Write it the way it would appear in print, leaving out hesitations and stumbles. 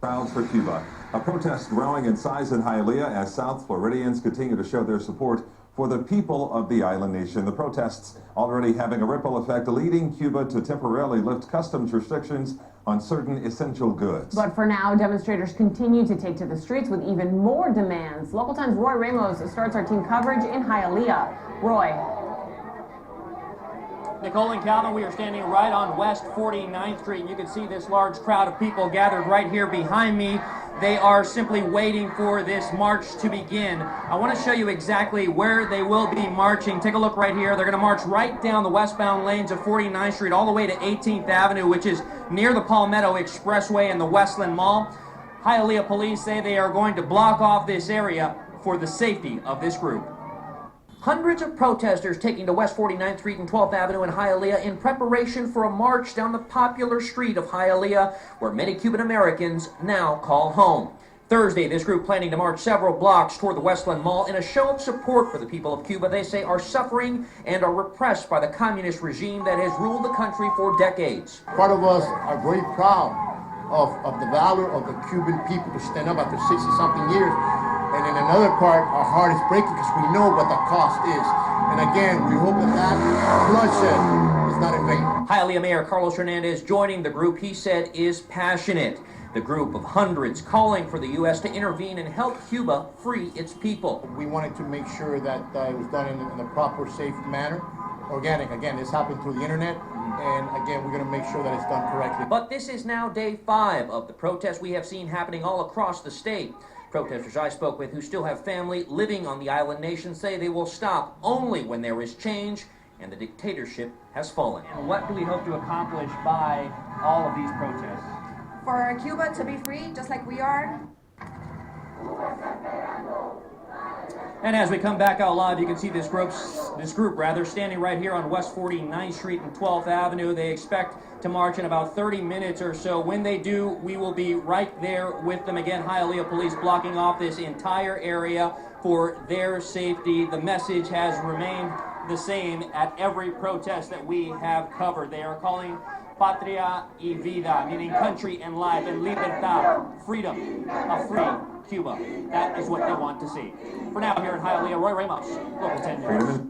Crowds for Cuba. A protest growing in size in Hialeah as South Floridians continue to show their support for the people of the island nation. The protests already having a ripple effect, leading Cuba to temporarily lift customs restrictions on certain essential goods. But for now, demonstrators continue to take to the streets with even more demands. Local Time's Roy Ramos starts our team coverage in Hialeah. Roy. Nicole and Calvin, we are standing right on West 49th Street. You can see this large crowd of people gathered right here behind me. They are simply waiting for this march to begin. I want to show you exactly where they will be marching. Take a look right here. They're going to march right down the westbound lanes of 49th Street all the way to 18th Avenue, which is near the Palmetto Expressway and the Westland Mall. Hialeah police say they are going to block off this area for the safety of this group. Hundreds of protesters taking to West 49th Street and 12th Avenue in Hialeah in preparation for a march down the popular street of Hialeah, where many Cuban Americans now call home. Thursday, this group planning to march several blocks toward the Westland Mall in a show of support for the people of Cuba they say are suffering and are repressed by the communist regime that has ruled the country for decades. Part of us are very proud of the valor of the Cuban people to stand up after 60-something years. And in another part, our heart is breaking because we know what the cost is. And again, we hope that bloodshed is not in vain. Hialeah Mayor Carlos Hernandez joining the group he said is passionate. The group of hundreds calling for the U.S. to intervene and help Cuba free its people. We wanted to make sure that it was done in a proper, safe manner. Organic. Again, this happened through the internet. And again, we're going to make sure that it's done correctly. But this is now day 5 of the protests we have seen happening all across the state. Protesters I spoke with who still have family living on the island nation say they will stop only when there is change and the dictatorship has fallen. And what do we hope to accomplish by all of these protests? For Cuba to be free, just like we are. And as we come back out live, you can see this group standing right here on West 49th Street and 12th Avenue. They expect to march in about 30 minutes or so. When they do, we will be right there with them. Again, Hialeah police blocking off this entire area for their safety. The message has remained the same at every protest that we have covered. They are calling Patria y Vida, meaning country and life, and libertad, freedom, a free Cuba. That is what they want to see. For now, here in Hialeah, Roy Ramos, Local 10 News.